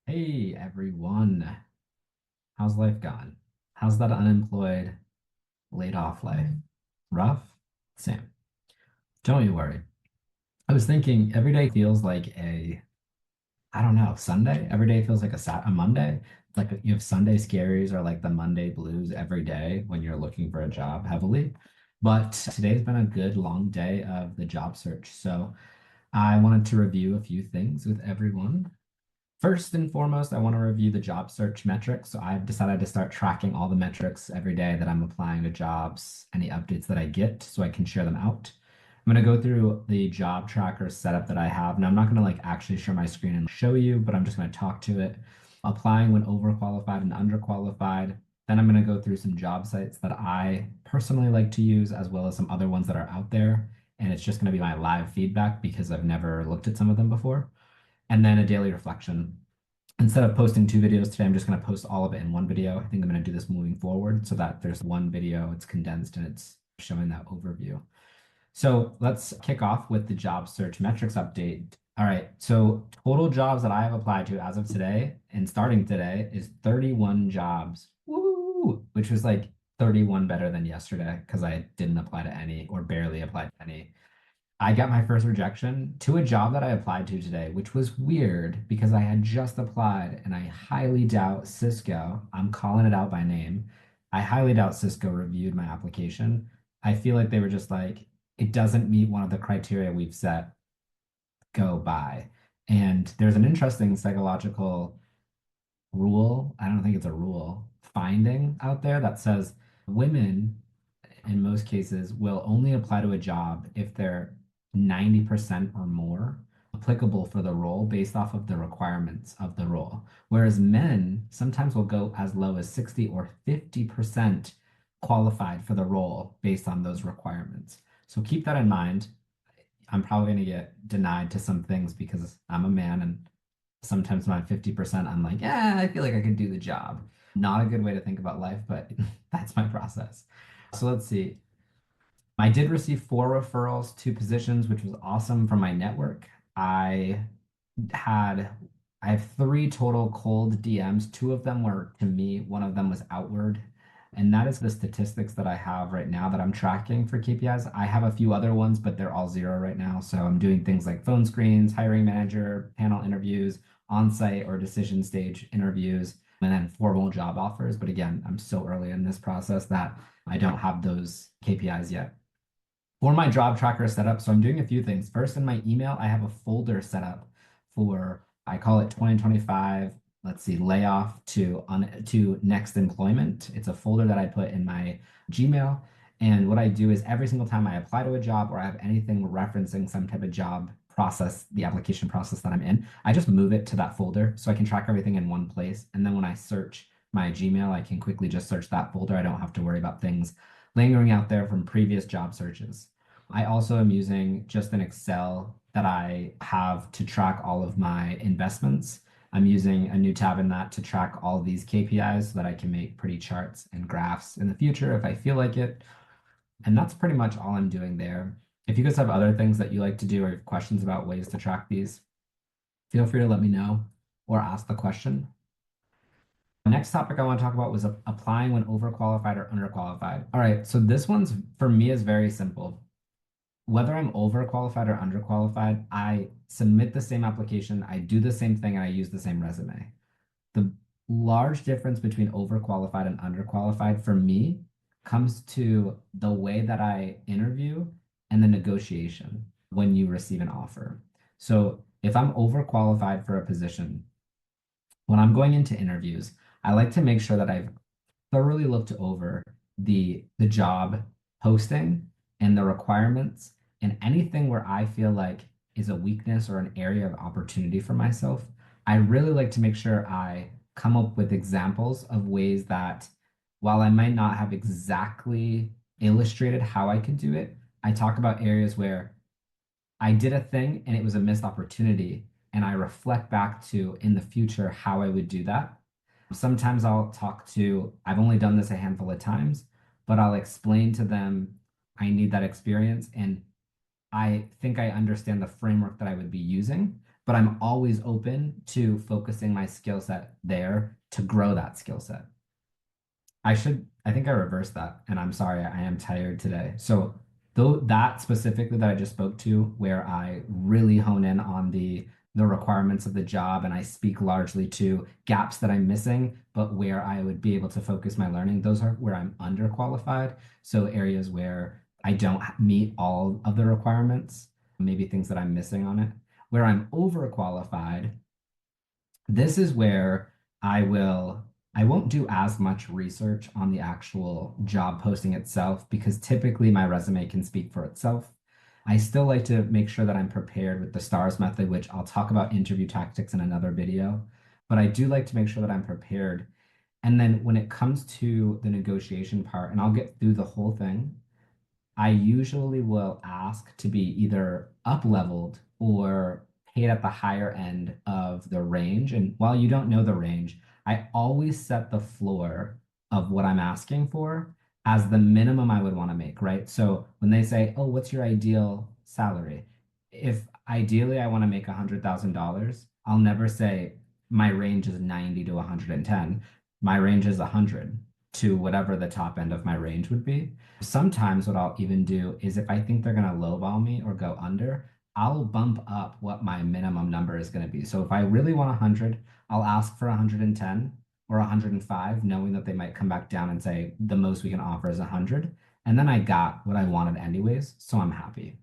Hey everyone, how's life gone? How's that unemployed, laid off life? Rough? Same. Don't you worry. I was thinking every day feels like I don't know, Sunday. Every day feels like a Monday. Like you have Sunday scaries or like the Monday blues every day when you're looking for a job heavily. But today's been a good long day of the job search. So I wanted to review a few things with everyone. First and foremost, I want to review the job search metrics. So I've decided to start tracking all the metrics every day that I'm applying to jobs, any updates that I get, so I can share them out. I'm going to go through the job tracker setup that I have. Now, I'm not going to like actually share my screen and show you, but I'm just going to talk to it. Applying when overqualified and underqualified. Then I'm going to go through some job sites that I personally like to use, as well as some other ones that are out there. And it's just going to be my live feedback because I've never looked at some of them before, and then a daily reflection. Instead of posting two videos today, I'm just going to post all of it in one video. I think I'm going to do this moving forward so that there's one video, it's condensed and it's showing that overview. So let's kick off with the job search metrics update. All right, so total jobs that I have applied to as of today and starting today is 31 jobs. Woo! Which was like 31 better than yesterday because I didn't apply to any or barely applied to any. I got my first rejection to a job that I applied to today, which was weird because I had just applied and I highly doubt Cisco, I'm calling it out by name. I highly doubt Cisco reviewed my application. I feel like they were just like, it doesn't meet one of the criteria we've set, go by. And there's an interesting psychological rule, I don't think it's a rule, finding out there that says women in most cases will only apply to a job if they're 90% or more applicable for the role based off of the requirements of the role. Whereas men sometimes will go as low as 60 or 50% qualified for the role based on those requirements. So keep that in mind. I'm probably going to get denied to some things because I'm a man, and sometimes my 50%, I'm like, yeah, I feel like I could do the job. Not a good way to think about life, but that's my process. So let's see. I did receive four referrals, two positions, which was awesome from my network. Had I have three total cold DMs. Two of them were to me, one of them was outward. And that is the statistics that I have right now that I'm tracking for KPIs. I have a few other ones, but they're all zero right now. So I'm doing things like phone screens, hiring manager, panel interviews, on-site or decision stage interviews, and then formal job offers. But again, I'm so early in this process that I don't have those KPIs yet. For my job tracker setup, so I'm doing a few things. First, in my email, I have a folder set up for, I call it 2025, let's see, layoff to next employment. It's a folder that I put in my Gmail. And what I do is every single time I apply to a job or I have anything referencing some type of job process, the application process that I'm in, I just move it to that folder so I can track everything in one place. And then when I search my Gmail, I can quickly just search that folder. I don't have to worry about things lingering out there from previous job searches. I also am using just an Excel that I have to track all of my investments. I'm using a new tab in that to track all of these KPIs so that I can make pretty charts and graphs in the future if I feel like it. And that's pretty much all I'm doing there. If you guys have other things that you like to do or have questions about ways to track these, feel free to let me know or ask the question. The next topic I want to talk about was applying when overqualified or underqualified. All right, so this one's for me is very simple. Whether I'm overqualified or underqualified, I submit the same application, I do the same thing, and I use the same resume. The large difference between overqualified and underqualified for me comes to the way that I interview and the negotiation when you receive an offer. So if I'm overqualified for a position, when I'm going into interviews, I like to make sure that I've thoroughly looked over the job posting and the requirements and anything where I feel like is a weakness or an area of opportunity for myself. I really like to make sure I come up with examples of ways that while I might not have exactly illustrated how I could do it, I talk about areas where I did a thing and it was a missed opportunity. And I reflect back to in the future how I would do that. Sometimes I'll talk to, I've only done this a handful of times, but I'll explain to them I need that experience and I think I understand the framework that I would be using. but I'm always open to focusing my skill set there to grow that skill set. I think I reversed that, and I'm sorry, I am tired today. So, though that specifically that I just spoke to, where I really hone in on the requirements of the job and I speak largely to gaps that I'm missing, but where I would be able to focus my learning, those are where I'm underqualified. So, areas where I don't meet all of the requirements, maybe things that I'm missing on it. Where I'm overqualified, this is where I won't do as much research on the actual job posting itself because typically my resume can speak for itself. I still like to make sure that I'm prepared with the STARS method, which I'll talk about interview tactics in another video. But I do like to make sure that I'm prepared. And then when it comes to the negotiation part, and I'll get through the whole thing, I usually will ask to be either up leveled or paid at the higher end of the range. And while you don't know the range, I always set the floor of what I'm asking for as the minimum I would want to make, right? So when they say, "Oh, what's your ideal salary?" If ideally I want to make $100,000, I'll never say my range is 90 to 110. My range is 100 to whatever the top end of my range would be. Sometimes what I'll even do is if I think they're going to lowball me or go under, I'll bump up what my minimum number is going to be. So if I really want 100, I'll ask for 110 or 105, knowing that they might come back down and say the most we can offer is 100. And then I got what I wanted anyways, so I'm happy.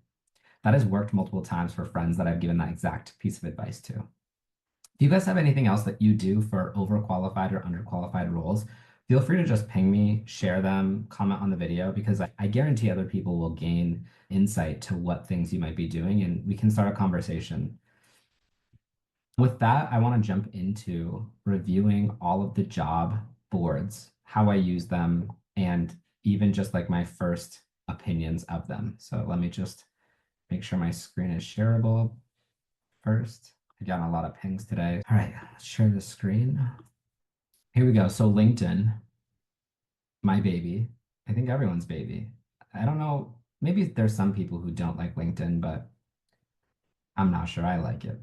That has worked multiple times for friends that I've given that exact piece of advice to. Do you guys have anything else that you do for overqualified or underqualified roles? Feel free to just ping me, share them, comment on the video, because I guarantee other people will gain insight to what things you might be doing, and we can start a conversation. With that, I want to jump into reviewing all of the job boards, how I use them, and even just like my first opinions of them. So let me just make sure my screen is shareable first. I got a lot of pings today. All right, let's share the screen. Here we go. So LinkedIn, my baby. I think everyone's baby. I don't know. Maybe there's some people who don't like LinkedIn, but I'm not sure I like it.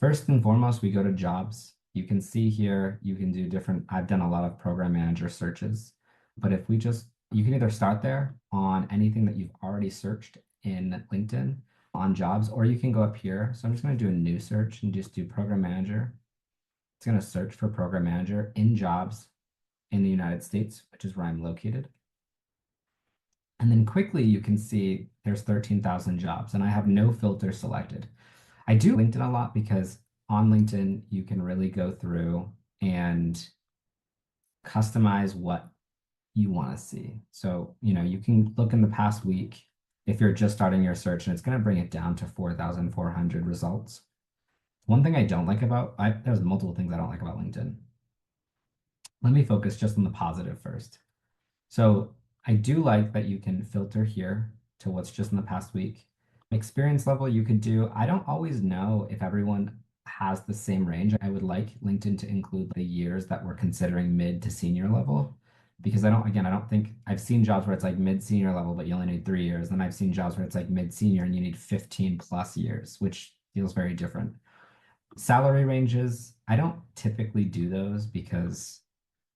First and foremost, we go to jobs. You can see here, you can do different, I've done a lot of program manager searches, but if we just, you can either start there on anything that you've already searched in LinkedIn on jobs, or you can go up here. So I'm just going to do a new search and just do program manager. It's going to search for program manager in jobs in the United States, which is where I'm located. And then quickly you can see there's 13,000 jobs and I have no filter selected. I do LinkedIn a lot because on LinkedIn, you can really go through and customize what you want to see. So, you can look in the past week if you're just starting your search and it's going to bring it down to 4,400 results. One thing I don't like there's multiple things I don't like about LinkedIn. Let me focus just on the positive first. So I do like that you can filter here to what's just in the past week. Experience level you could do. I don't always know if everyone has the same range. I would like LinkedIn to include the years that we're considering mid to senior level because I don't think I've seen jobs where it's like mid senior level, but you only need 3 years. Then I've seen jobs where it's like mid senior and you need 15 plus years, which feels very different. Salary ranges, I don't typically do those because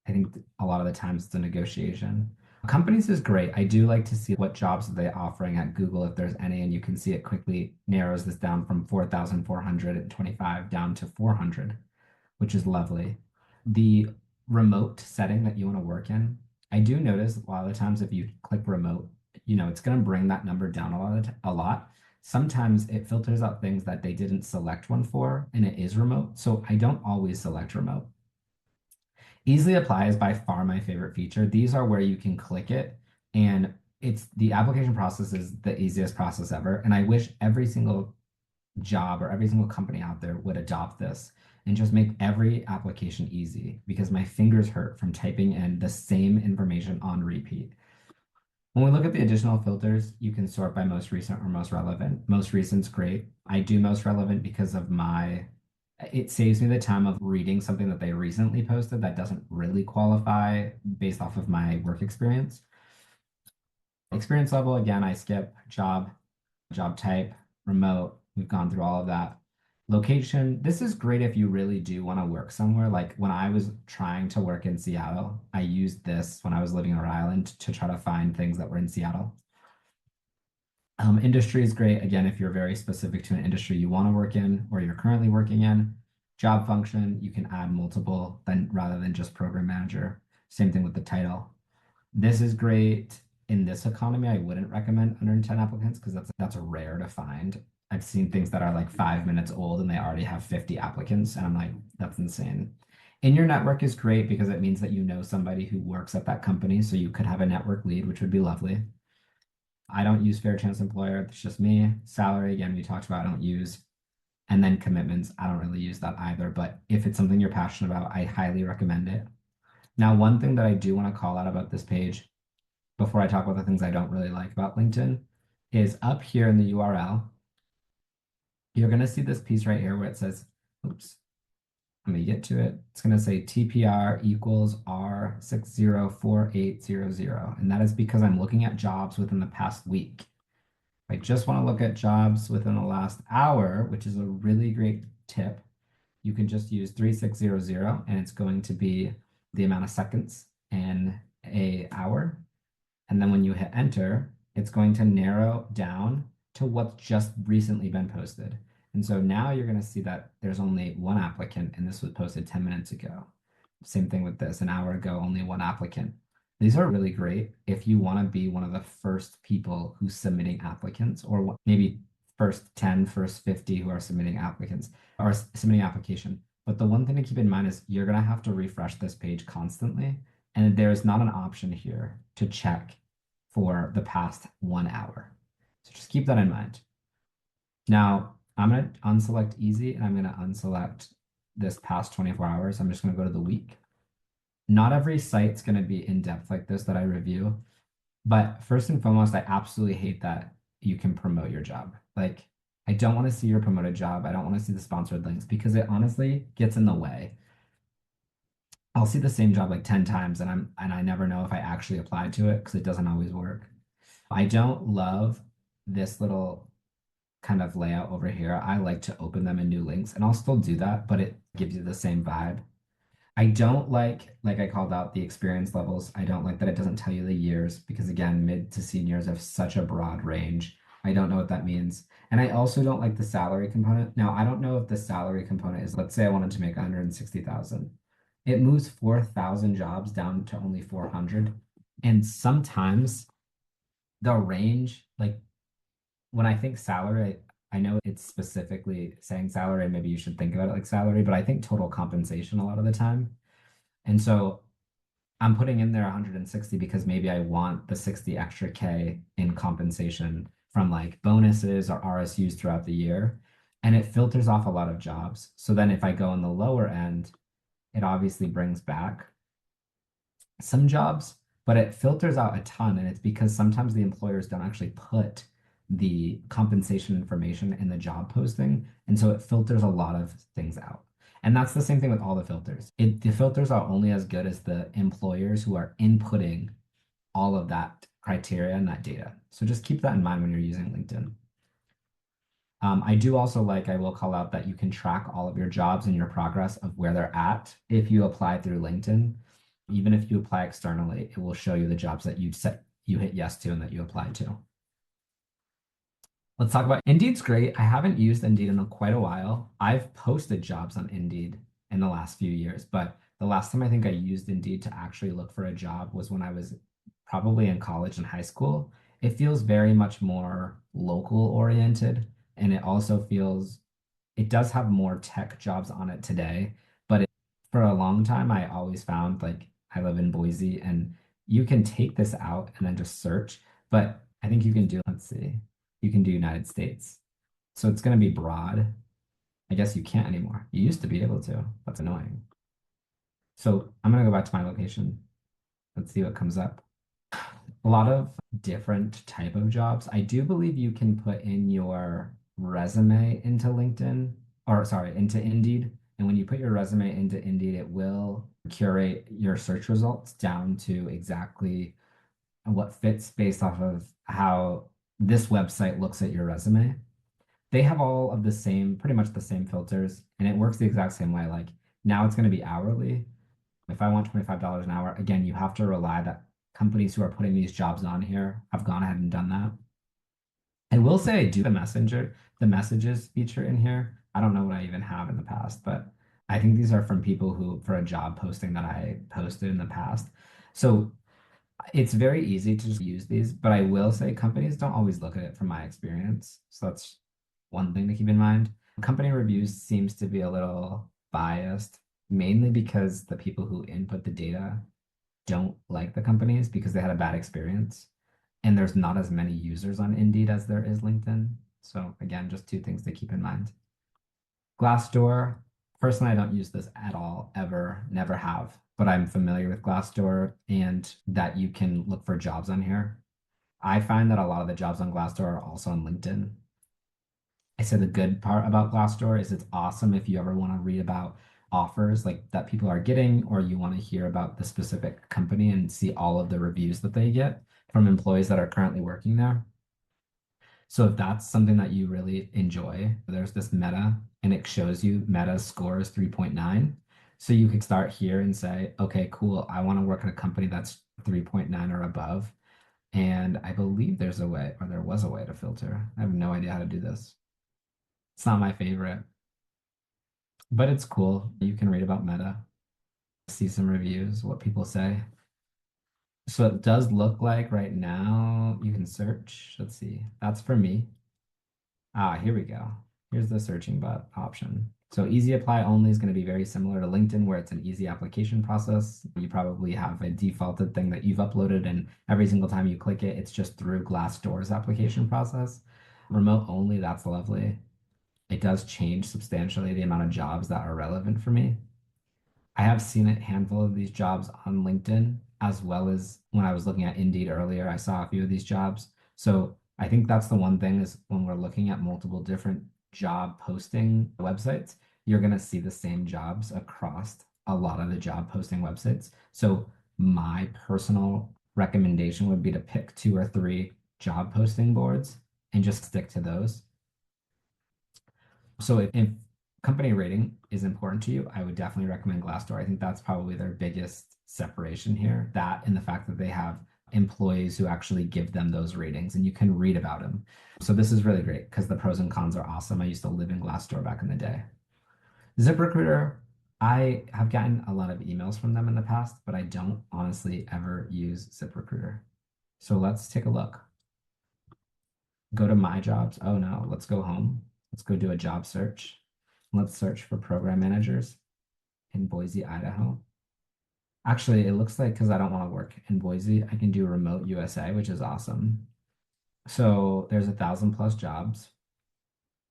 I think a lot of the times it's a negotiation. Companies is great. I do like to see what jobs are they offering at Google if there's any, and you can see it quickly narrows this down from 4,425 down to 400, which is lovely. The remote setting that you want to work in, I do notice a lot of the times if you click remote, it's going to bring that number down a lot. Sometimes it filters out things that they didn't select one for, and it is remote. So I don't always select remote. Easily apply is by far my favorite feature. These are where you can click it and it's the application process is the easiest process ever. And I wish every single job or every single company out there would adopt this and just make every application easy because my fingers hurt from typing in the same information on repeat. When we look at the additional filters, you can sort by most recent or most relevant. Most recent's great. I do most relevant because of it saves me the time of reading something that they recently posted that doesn't really qualify based off of my work experience. Experience level, again, I skip job type, remote. We've gone through all of that. Location, this is great if you really do want to work somewhere. Like when I was trying to work in Seattle, I used this when I was living on Rhode Island to try to find things that were in Seattle. Industry is great, again, if you're very specific to an industry you want to work in or you're currently working in. Job function, you can add multiple then rather than just program manager. Same thing with the title. This is great in this economy. I wouldn't recommend under 10 applicants because that's rare to find. I've seen things that are like 5 minutes old and they already have 50 applicants, and I'm like, that's insane. In your network is great because it means that you know somebody who works at that company, so you could have a network lead, which would be lovely. I don't use Fair Chance Employer. It's just me. Salary, again, we talked about, I don't use. And then commitments, I don't really use that either. But if it's something you're passionate about, I highly recommend it. Now, one thing that I do want to call out about this page before I talk about the things I don't really like about LinkedIn is up here in the URL, you're going to see this piece right here where it says, oops, let me get to it. It's going to say TPR equals R604800. And that is because I'm looking at jobs within the past week. I just want to look at jobs within the last hour, which is a really great tip. You can just use 3600 and it's going to be the amount of seconds in an hour. And then when you hit enter, it's going to narrow down to what's just recently been posted. And so now you're going to see that there's only one applicant, and this was posted 10 minutes ago. Same thing with this, an hour ago, only one applicant. These are really great if you want to be one of the first people who's submitting applicants, or maybe first 10, first 50 who are submitting applicants or submitting application. But the one thing to keep in mind is you're going to have to refresh this page constantly. And there's not an option here to check for the past 1 hour. So just keep that in mind. Now, I'm going to unselect easy and I'm going to unselect this past 24 hours. I'm just going to go to the week. Not every site's going to be in depth like this that I review. But first and foremost, I absolutely hate that you can promote your job. Like, I don't want to see your promoted job. I don't want to see the sponsored links because it honestly gets in the way. I'll see the same job like 10 times and I never know if I actually applied to it because it doesn't always work. I don't love this little kind of layout over here. I like to open them in new links and I'll still do that, but it gives you the same vibe. I don't like I called out the experience levels. I don't like that it doesn't tell you the years because again, mid to seniors have such a broad range. I don't know what that means. And I also don't like the salary component. Now, I don't know if the salary component is, let's say I wanted to make 160,000. It moves 4,000 jobs down to only 400. And sometimes the range, like when I think salary, I know it's specifically saying salary, and maybe you should think about it like salary, but I think total compensation a lot of the time. And so I'm putting in there 160 because maybe I want the 60 extra K in compensation from like bonuses or RSUs throughout the year. And it filters off a lot of jobs. So then if I go on the lower end, it obviously brings back some jobs, but it filters out a ton. And it's because sometimes the employers don't actually put the compensation information in the job posting. And so it filters a lot of things out. And that's the same thing with all the filters. The filters are only as good as the employers who are inputting all of that criteria and that data. So just keep that in mind when you're using LinkedIn. I do also I will call out that you can track all of your jobs and your progress of where they're at if you apply through LinkedIn. Even if you apply externally, it will show you the jobs that you hit yes to and that you applied to. Let's talk about Indeed's great. I haven't used Indeed in quite a while. I've posted jobs on Indeed in the last few years, but the last time I think I used Indeed to actually look for a job was when I was probably in college and high school. It feels very much more local oriented, and it does have more tech jobs on it today, but for a long time, I always found I live in Boise and you can take this out and then just search, but I think you can do, let's see, you can do United States. So it's going to be broad. I guess you can't anymore. You used to be able to. That's annoying. So I'm going to go back to my location. Let's see what comes up. A lot of different type of jobs. I do believe you can put in your resume into LinkedIn, or sorry, into Indeed. And when you put your resume into Indeed, it will curate your search results down to exactly what fits based off of how this website looks at your resume. They have all of the same, pretty much the same filters, and it works the exact same way. Like now it's going to be hourly. If I want $25 an hour, again, you have to rely that companies who are putting these jobs on here have gone ahead and done that. I will say I do the messages feature in here. I don't know what I even have in the past, but I think these are from people who, for a job posting that I posted in the past. So it's very easy to just use these, but I will say companies don't always look at it from my experience. So that's one thing to keep in mind. Company reviews seems to be a little biased, mainly because the people who input the data don't like the companies because they had a bad experience. And there's not as many users on Indeed as there is LinkedIn. So again, just two things to keep in mind. Glassdoor, personally, I don't use this at all, ever, never have, but I'm familiar with Glassdoor and that you can look for jobs on here. I find that a lot of the jobs on Glassdoor are also on LinkedIn. I say the good part about Glassdoor is it's awesome if you ever want to read about offers like that people are getting, or you want to hear about the specific company and see all of the reviews that they get from employees that are currently working there. So if that's something that you really enjoy, there's this Meta and it shows you Meta's score is 3.9. So you could start here and say, okay, cool. I want to work at a company that's 3.9 or above. And I believe there's a way, or there was a way to filter. I have no idea how to do this. It's not my favorite, but it's cool. You can read about Meta, see some reviews, what people say. So it does look like right now you can search. Let's see. That's for me. Ah, here we go. Here's the searching bot option. So easy apply only is going to be very similar to LinkedIn, where it's an easy application process. You probably have a defaulted thing that you've uploaded, and every single time you click it, it's just through Glassdoor's application process. Remote only, that's lovely. It does change substantially the amount of jobs that are relevant for me. I have seen a handful of these jobs on LinkedIn, as well as when I was looking at Indeed earlier, I saw a few of these jobs. So I think that's the one thing is when we're looking at multiple different job posting websites, you're going to see the same jobs across a lot of the job posting websites. So my personal recommendation would be to pick two or three job posting boards and just stick to those. So if company rating is important to you, I would definitely recommend Glassdoor. I think that's probably their biggest separation here. That and the fact that they have employees who actually give them those ratings and you can read about them. So this is really great because the pros and cons are awesome. I used to live in Glassdoor back in the day. ZipRecruiter, I have gotten a lot of emails from them in the past, but I don't honestly ever use ZipRecruiter. So let's take a look. Go to my jobs. Oh no, let's go home. Let's go do a job search. Let's search for program managers in Boise, Idaho. Actually, it looks like because I don't want to work in Boise, I can do remote USA, which is awesome. So there's 1,000+ jobs.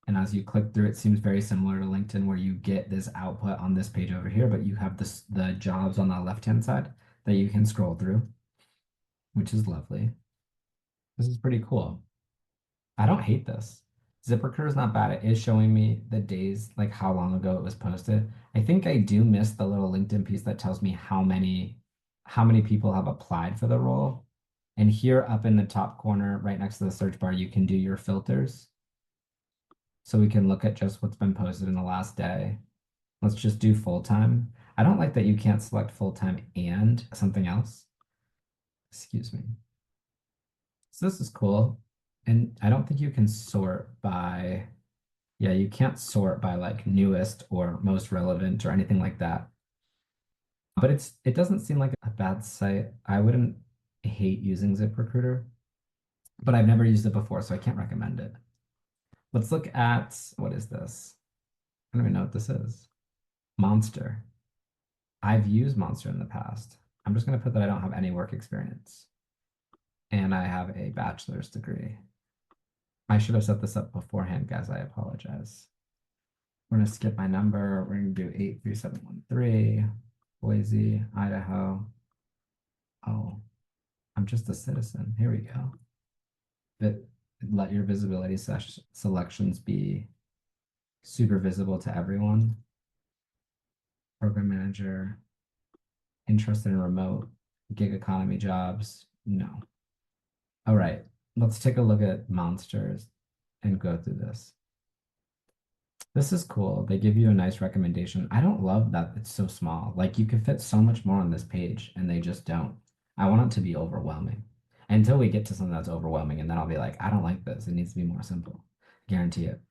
And as you click through, it seems very similar to LinkedIn where you get this output on this page over here, but you have the jobs on the left-hand side that you can scroll through, which is lovely. This is pretty cool. I don't hate this. ZipRecruiter is not bad. It is showing me the days, like how long ago it was posted. I think I do miss the little LinkedIn piece that tells me how many people have applied for the role. And here up in the top corner, right next to the search bar, you can do your filters. So we can look at just what's been posted in the last day. Let's just do full-time. I don't like that you can't select full-time and something else. Excuse me. So this is cool. And I don't think you can sort by, yeah, you can't sort by like newest or most relevant or anything like that. But it doesn't seem like a bad site. I wouldn't hate using ZipRecruiter, but I've never used it before, so I can't recommend it. Let's look at, what is this? I don't even know what this is. Monster. I've used Monster in the past. I'm just going to put that I don't have any work experience. And I have a bachelor's degree. I should have set this up beforehand, guys. I apologize. We're going to skip my number. We're going to do 83713, Boise, Idaho. Oh, I'm just a citizen. Here we go. But let your visibility selections be super visible to everyone. Program manager, interested in remote, gig economy jobs. No. All right, let's take a look at monsters and go through this. This is cool. They give you a nice recommendation. I don't love that it's so small. Like you could fit so much more on this page and they just don't. I want it to be overwhelming until we get to something that's overwhelming. And then I'll be like, I don't like this. It needs to be more simple. Guarantee it.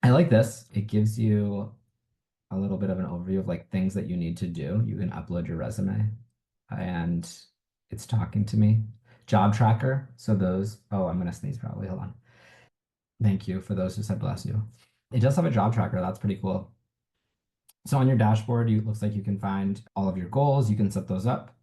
I like this. It gives you a little bit of an overview of like things that you need to do. You can upload your resume and it's talking to me. Job tracker. So those, oh, I'm gonna sneeze probably. Hold on. Thank you for those who said bless you. It does have a job tracker. That's pretty cool. So on your dashboard, you, it looks like you can find all of your goals. You can set those up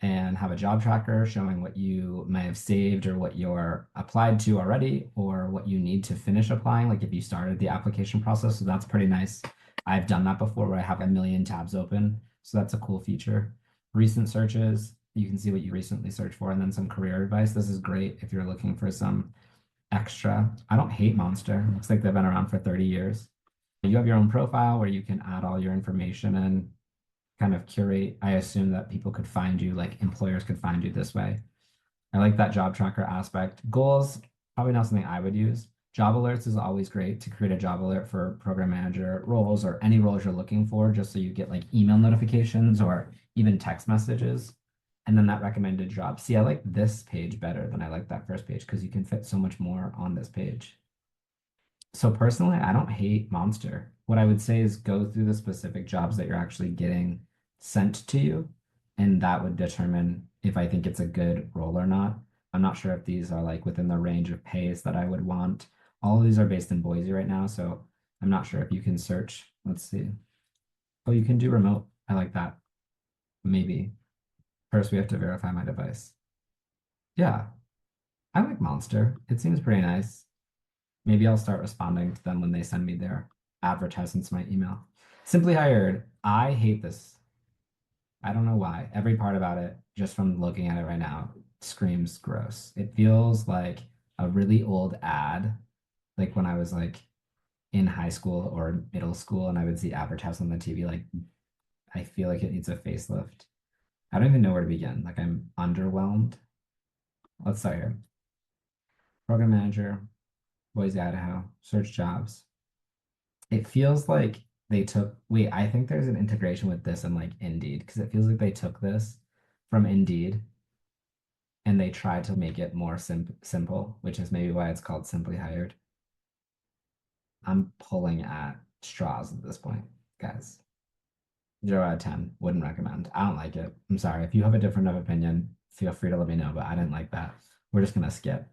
and have a job tracker showing what you may have saved or what you're applied to already or what you need to finish applying, like if you started the application process. So that's pretty nice. I've done that before where I have a million tabs open. So that's a cool feature. Recent searches, you can see what you recently searched for and then some career advice. This is great if you're looking for some extra. I don't hate Monster. Looks like they've been around for 30 years. You have your own profile where you can add all your information and kind of curate. I assume that people could find you, like employers could find you this way. I like that job tracker aspect. Goals, probably not something I would use. Job alerts is always great to create a job alert for program manager roles or any roles you're looking for, just so you get like email notifications or even text messages. And then that recommended job. See, I like this page better than I like that first page because you can fit so much more on this page. So personally, I don't hate Monster. What I would say is go through the specific jobs that you're actually getting sent to you, and that would determine if I think it's a good role or not. I'm not sure if these are like within the range of pays that I would want. All of these are based in Boise right now, so I'm not sure if you can search. Let's see. Oh, you can do remote. I like that. Maybe. First, we have to verify my device. Yeah, I like Monster. It seems pretty nice. Maybe I'll start responding to them when they send me their advertisements to my email. Simply Hired. I hate this. I don't know why. Every part about it, just from looking at it right now, screams gross. It feels like a really old ad, like when I was like in high school or middle school and I would see advertised on the TV. Like I feel like it needs a facelift. I don't even know where to begin. Like I'm underwhelmed. Let's start here. Program manager, Boise, Idaho, search jobs. It feels like they took, wait, I think there's an integration with this and like Indeed, because it feels like they took this from Indeed and they tried to make it more simple, which is maybe why it's called Simply Hired. I'm pulling at straws at this point, guys. 0 out of 10, wouldn't recommend. I don't like it. I'm sorry. If you have a different of opinion, feel free to let me know, but I didn't like that. We're just gonna skip.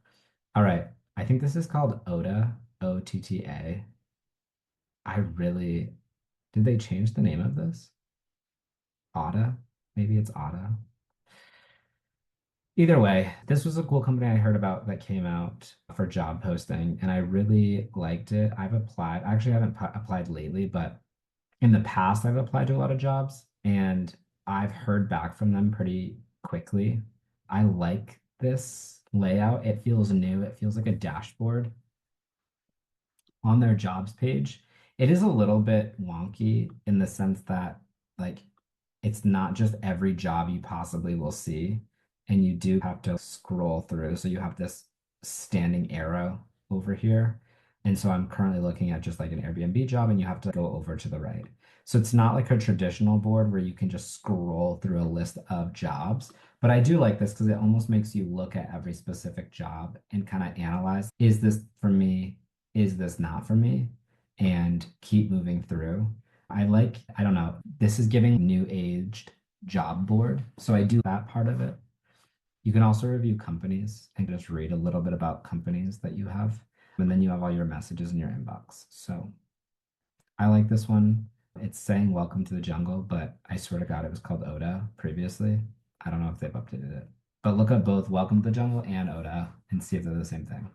All right. I think this is called OTA, OTTA. I really, did they change the name of this? Auto? Maybe it's Auto. Either way, this was a cool company I heard about that came out for job posting, and I really liked it. I've applied, actually, I haven't applied lately, but in the past, I've applied to a lot of jobs, and I've heard back from them pretty quickly. I like this layout. It feels new. It feels like a dashboard on their jobs page. It is a little bit wonky in the sense that, like, it's not just every job you possibly will see, and you do have to scroll through. So you have this standing arrow over here. And so I'm currently looking at just like an Airbnb job, and you have to go over to the right. So it's not like a traditional board where you can just scroll through a list of jobs. But I do like this because it almost makes you look at every specific job and kind of analyze, is this for me? Is this not for me? And keep moving through. I like, I don't know, this is giving new aged job board. So I do that part of it. You can also review companies and just read a little bit about companies that you have. And then you have all your messages in your inbox. So I like this one. It's saying welcome to the jungle, but I swear to God, it was called Oda previously. I don't know if they've updated it. But look up both Welcome to the Jungle and Oda and see if they're the same thing.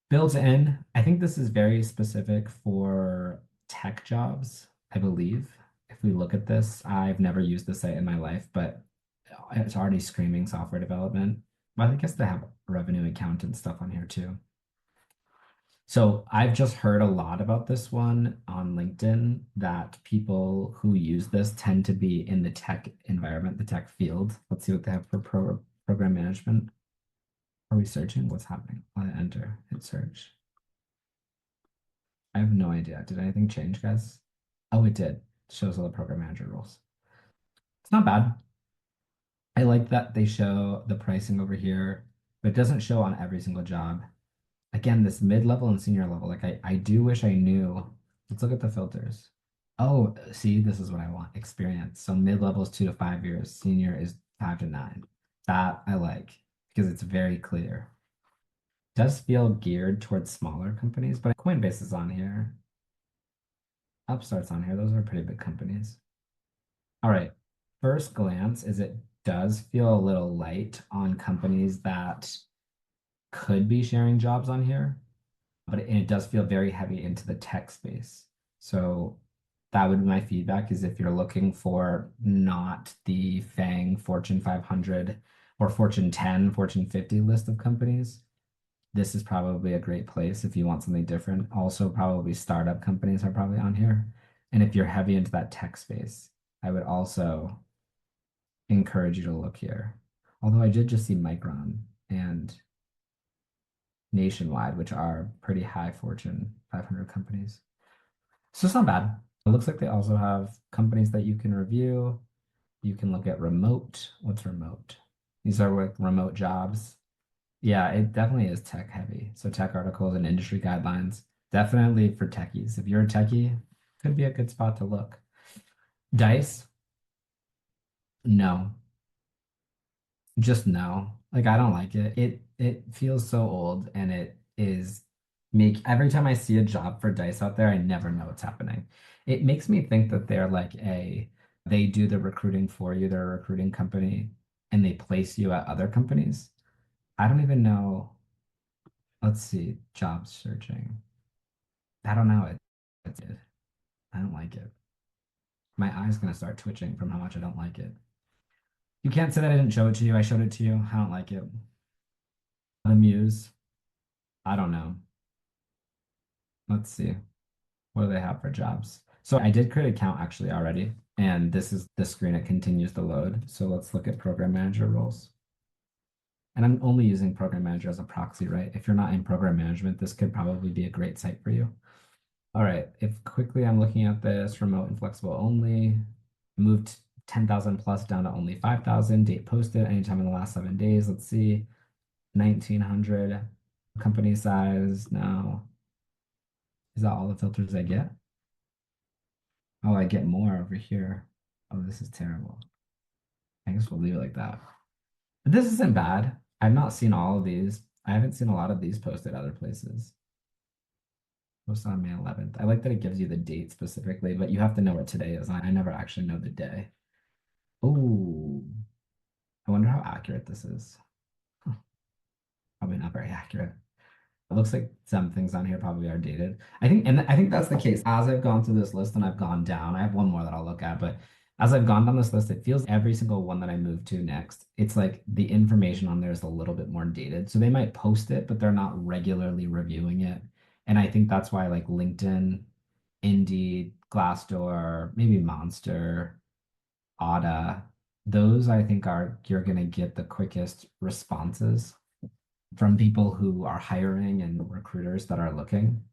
Built in, I think this is very specific for tech jobs, I believe. If we look at this, I've never used the site in my life, but it's already screaming software development. But I guess they have revenue accountant stuff on here too. So I've just heard a lot about this one on LinkedIn that people who use this tend to be in the tech environment, the tech field. Let's see what they have for program management. Are we searching? What's happening? I'll enter, hit search. I have no idea. Did anything change, guys? Oh, it did. It shows all the program manager roles. It's not bad. I like that they show the pricing over here, but it doesn't show on every single job. Again, this mid-level and senior level, like I do wish I knew. Let's look at the filters. Oh, see, this is what I want. Experience. So mid-level is 2 to 5 years. Senior is 5 to 9. That I like because it's very clear. Does feel geared towards smaller companies, but Coinbase is on here. Upstart's on here. Those are pretty big companies. All right. First glance is it does feel a little light on companies that could be sharing jobs on here, but it does feel very heavy into the tech space. So that would be my feedback is if you're looking for not the FANG Fortune 500 or Fortune 10, Fortune 50 list of companies, this is probably a great place if you want something different. Also, probably startup companies are probably on here. And if you're heavy into that tech space, I would also encourage you to look here. Although I did just see Micron and Nationwide, which are pretty high Fortune 500 companies. So it's not bad. It looks like they also have companies that you can review. You can look at remote. What's remote? These are like remote jobs. Yeah, it definitely is tech heavy. So tech articles and industry guidelines, definitely for techies. If you're a techie, could be a good spot to look. Dice, no, just no. Like I don't like it. It feels so old and it is make every time I see a job for Dice out there, I never know what's happening. It makes me think that they're like they do the recruiting for you, they're a recruiting company, and they place you at other companies. I don't even know. Let's see, job searching. I don't know. It's good. I don't like it. My eye's gonna start twitching from how much I don't like it. You can't say that I didn't show it to you. I showed it to you. I don't like it. The Muse. I don't know. Let's see. What do they have for jobs? So I did create an account actually already, and this is the screen. It continues to load. So let's look at program manager roles. And I'm only using program manager as a proxy, right? If you're not in program management, this could probably be a great site for you. All right, if quickly I'm looking at this, remote and flexible only, moved 10,000 plus down to only 5,000, date posted anytime in the last 7 days. Let's see, 1,900 company size. Now, is that all the filters I get? Oh, I get more over here. Oh, this is terrible. I guess we'll leave it like that. But this isn't bad. I've not seen all of these. I haven't seen a lot of these posted other places. Posted on May 11th. I like that it gives you the date specifically, but you have to know what today is. I never actually know the day. Oh, I wonder how accurate this is. Huh, probably not very accurate. It looks like some things on here probably are dated. I think that's the case. As I've gone through this list and I've gone down, I have one more that I'll look at, but as I've gone down this list, it feels every single one that I move to next, it's like the information on there is a little bit more dated. So they might post it, but they're not regularly reviewing it. And I think that's why like LinkedIn, Indeed, Glassdoor, maybe Monster, Ada, those I think are you're gonna get the quickest responses from people who are hiring and recruiters that are looking.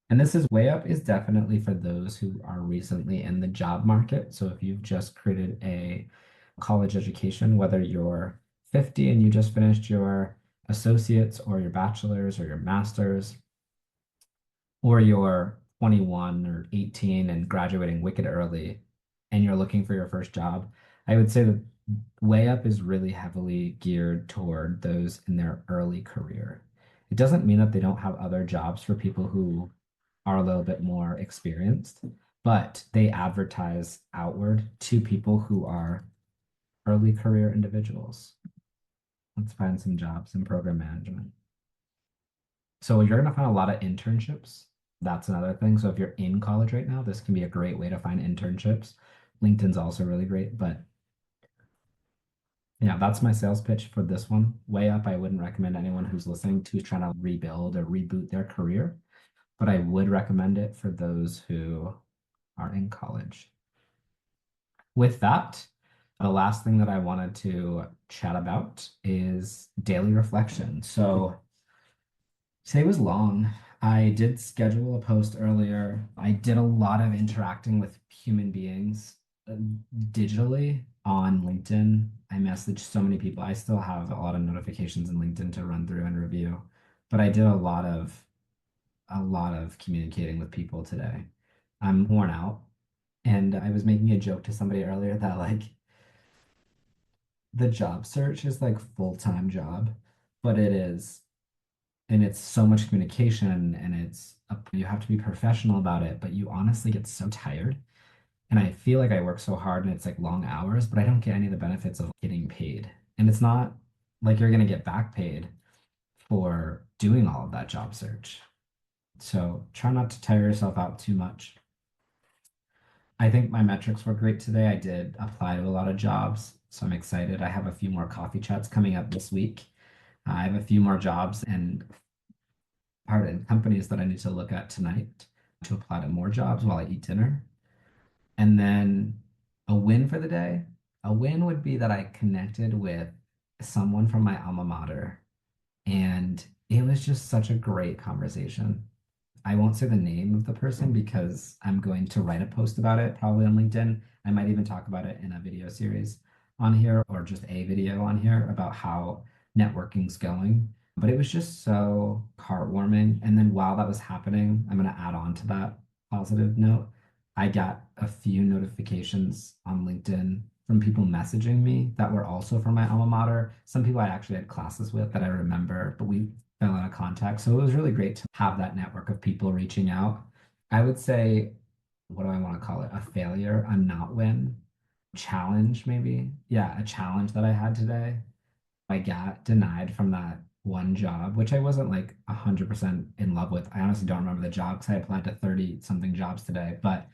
And this is way up is definitely for those who are recently in the job market. So if you've just created a college education, whether you're 50 and you just finished your associates or your bachelor's or your master's, or you're 21 or 18 and graduating wicked early and you're looking for your first job, I would say that Way Up is really heavily geared toward those in their early career. It doesn't mean that they don't have other jobs for people who are a little bit more experienced, but they advertise outward to people who are early career individuals. Let's find some jobs in program management. So you're going to find a lot of internships. That's another thing. So if you're in college right now, this can be a great way to find internships. LinkedIn's also really great, but yeah, that's my sales pitch for this one. Way Up, I wouldn't recommend anyone who's listening to trying to rebuild or reboot their career, but I would recommend it for those who are in college. With that, the last thing that I wanted to chat about is daily reflection. So today was long. I did schedule a post earlier. I did a lot of interacting with human beings digitally on LinkedIn. I messaged so many people. I still have a lot of notifications in LinkedIn to run through and review, but I did a lot of communicating with people today. I'm worn out, and I was making a joke to somebody earlier that like the job search is like full-time job, but it is, and it's so much communication, and you have to be professional about it, but you honestly get so tired. And I feel like I work so hard and it's like long hours, but I don't get any of the benefits of getting paid. And it's not like you're going to get back paid for doing all of that job search. So try not to tire yourself out too much. I think my metrics were great today. I did apply to a lot of jobs, so I'm excited. I have a few more coffee chats coming up this week. I have a few more jobs and part in companies that I need to look at tonight to apply to more jobs while I eat dinner. And then a win for the day. A win would be that I connected with someone from my alma mater, and it was just such a great conversation. I won't say the name of the person because I'm going to write a post about it probably on LinkedIn. I might even talk about it in a video series on here or just a video on here about how networking's going. But it was just so heartwarming. And then while that was happening, I'm going to add on to that positive note. I got a few notifications on LinkedIn from people messaging me that were also from my alma mater. Some people I actually had classes with that I remember, but we fell out of contact. So it was really great to have that network of people reaching out. I would say, what do I want to call it? A failure, a not win, challenge, maybe. Yeah, a challenge that I had today. I got denied from that one job, which I wasn't like 100% in love with. I honestly don't remember the job because I applied to 30 something jobs today, but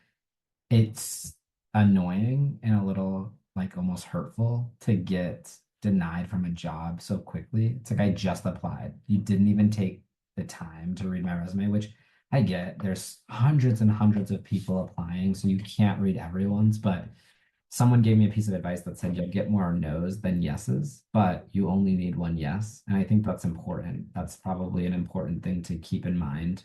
it's annoying and a little like almost hurtful to get denied from a job so quickly. It's like I just applied. You didn't even take the time to read my resume, which I get. There's hundreds and hundreds of people applying, so you can't read everyone's, but someone gave me a piece of advice that said you'll get more no's than yeses, but you only need one yes. And I think that's important. That's probably an important thing to keep in mind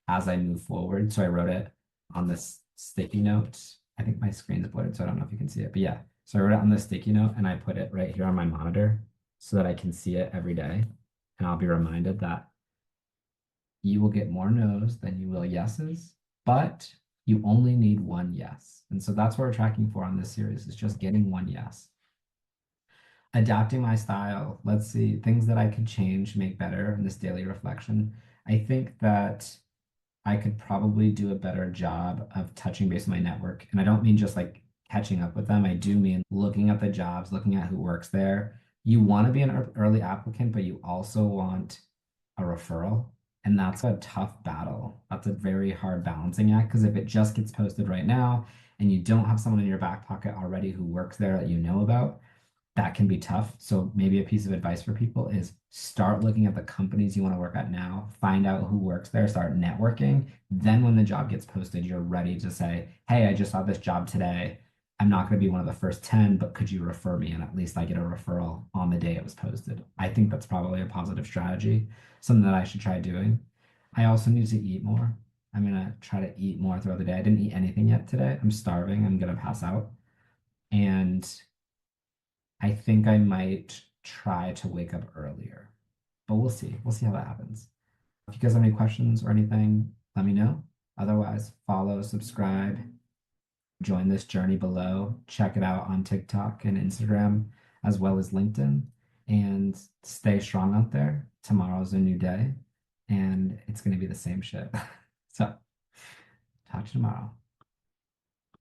as I move forward. So I wrote it on this sticky note. I think my screen is blurred, so I don't know if you can see it. But yeah, so I wrote it on this sticky note and I put it right here on my monitor so that I can see it every day. And I'll be reminded that you will get more no's than you will yeses, but you only need one yes. And so that's what we're tracking for on this series is just getting one yes. Adapting my style. Let's see things that I could change, make better in this daily reflection. I think that I could probably do a better job of touching base with my network. And I don't mean just like catching up with them. I do mean looking at the jobs, looking at who works there. You want to be an early applicant, but you also want a referral. And that's a tough battle. That's a very hard balancing act because if it just gets posted right now and you don't have someone in your back pocket already who works there that you know about, that can be tough. So maybe a piece of advice for people is start looking at the companies you want to work at now, find out who works there, start networking. Then when the job gets posted, you're ready to say, hey, I just saw this job today. I'm not going to be one of the first 10, but could you refer me? And at least I get a referral on the day it was posted. I think that's probably a positive strategy, something that I should try doing. I also need to eat more. I'm going to try to eat more throughout the day. I didn't eat anything yet today. I'm starving. I'm going to pass out. And I think I might try to wake up earlier, but we'll see. We'll see how that happens. If you guys have any questions or anything, let me know. Otherwise, follow, subscribe, join this journey below. Check it out on TikTok and Instagram, as well as LinkedIn. And stay strong out there. Tomorrow's a new day, and it's going to be the same shit. So, talk to you tomorrow.